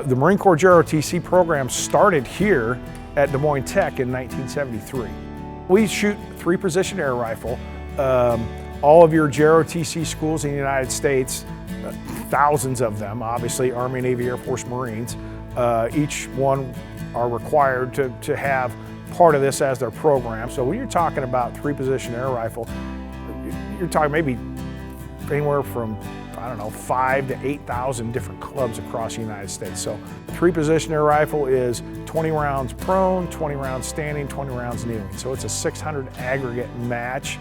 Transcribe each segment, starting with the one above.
The Marine Corps JORTC program started here at Des Moines Tech in 1973. We shoot 3-position air rifle. All of your JORTC schools in the United States, thousands of them, obviously Army, Navy, Air Force, Marines, each one are required to have part of this as their program. So when you're talking about 3-position air rifle, you're talking maybe anywhere from, I don't know, 5,000 to 8,000 different clubs across the United States. So 3-position air rifle is 20 rounds prone, 20 rounds standing, 20 rounds kneeling. So it's a 600 aggregate match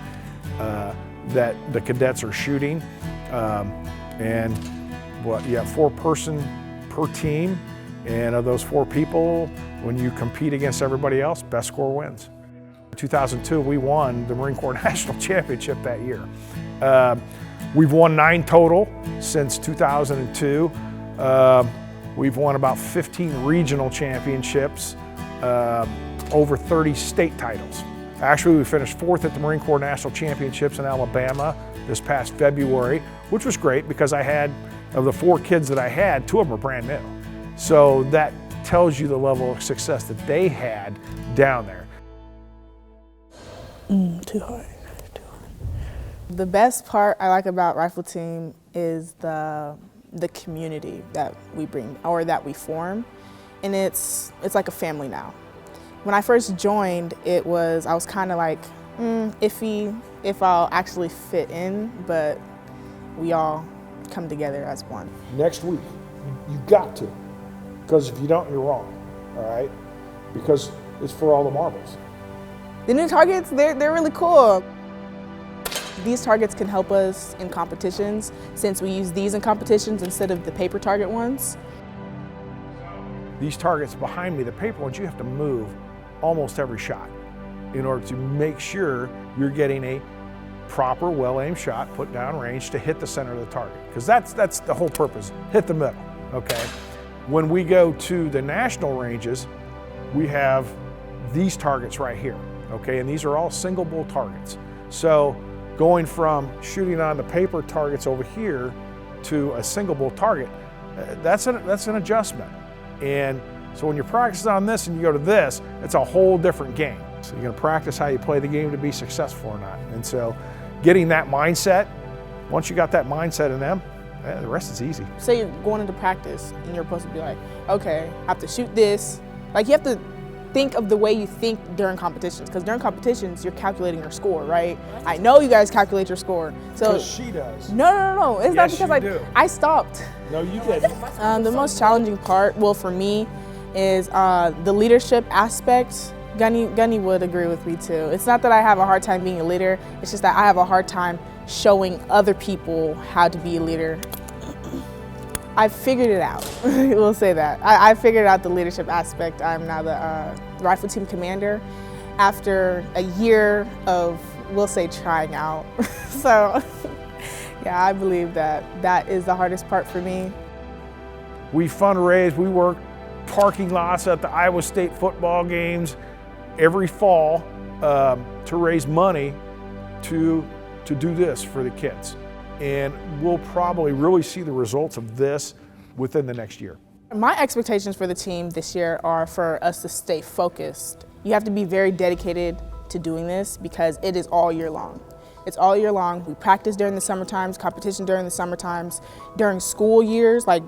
that the cadets are shooting. And you have 4 person per team. And of those 4 people, when you compete against everybody else, best score wins. In 2002, we won the Marine Corps National Championship that year. We've won 9 total since 2002. We've won about 15 regional championships, over 30 state titles. Actually, we finished 4th at the Marine Corps National Championships in Alabama this past February, which was great because of the 4 kids that I had, 2 of them were brand new. So that tells you the level of success that they had down there. Too hard. The best part I like about Rifle Team is the community that we bring or that we form, and it's like a family now. When I first joined, I was kind of like iffy if I'll actually fit in, but we all come together as one. Next week, you got to, because if you don't, you're wrong, all right? Because it's for all the marbles. The new targets, they're really cool. These targets can help us in competitions since we use these in competitions instead of the paper target ones. These targets behind me, the paper ones, you have to move almost every shot in order to make sure you're getting a proper, well-aimed shot put down range to hit the center of the target. Because that's the whole purpose, hit the middle, okay? When we go to the national ranges, we have these targets right here, okay? And these are all single bull targets. So going from shooting on the paper targets over here to a single bull target, that's an adjustment. And so when you practice on this and you go to this, it's a whole different game. So you're gonna practice how you play the game to be successful or not. And so getting that mindset, once you got that mindset in them, the rest is easy. Say you're going into practice and you're supposed to be like, okay, I have to shoot this. Like you have to think of the way you think during competitions, because during competitions, you're calculating your score, right? I know you guys calculate your score. So because she does. No. It's not because I stopped. No, you didn't. The most challenging part, well, for me, is the leadership aspect. Gunny would agree with me too. It's not that I have a hard time being a leader, it's just that I have a hard time showing other people how to be a leader. I figured it out, we'll say that. I figured out the leadership aspect. I'm now the Rifle Team Commander after a year of, we'll say, trying out. So, yeah, I believe that is the hardest part for me. We fundraise, we work parking lots at the Iowa State football games every fall to raise money to do this for the kids. And we'll probably really see the results of this within the next year. My expectations for the team this year are for us to stay focused. You have to be very dedicated to doing this because it is all year long. It's all year long. We practice during the summer times, competition during the summer times. During school years, like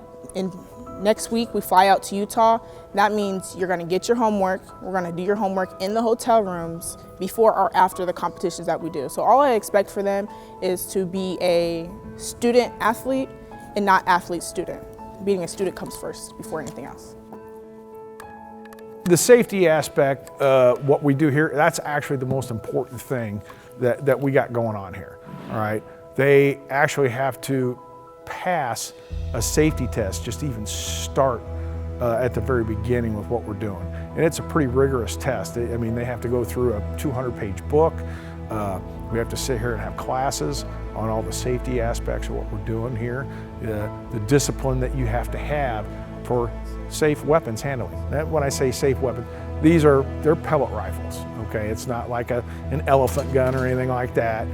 next week we fly out to Utah. That means you're gonna get your homework. We're gonna do your homework in the hotel rooms before or after the competitions that we do. So all I expect for them is to be a student athlete and not athlete student. Being a student comes first before anything else. The safety aspect, what we do here, that's actually the most important thing that we got going on here, all right? They actually have to pass a safety test just to even start at the very beginning with what we're doing. And it's a pretty rigorous test. I mean, they have to go through a 200-page book. We have to sit here and have classes on all the safety aspects of what we're doing here. The discipline that you have to have for safe weapons handling. When I say safe weapons, they're pellet rifles, okay? It's not like an elephant gun or anything like that.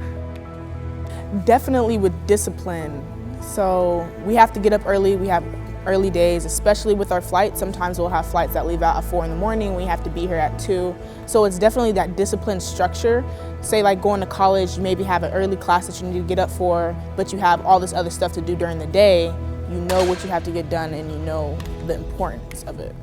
Definitely with discipline. So we have to get up early. We have early days, especially with our flights. Sometimes we'll have flights that leave out at 4 in the morning. We have to be here at 2. So it's definitely that disciplined structure. Say like going to college, you maybe have an early class that you need to get up for, but you have all this other stuff to do during the day. You know what you have to get done and you know the importance of it.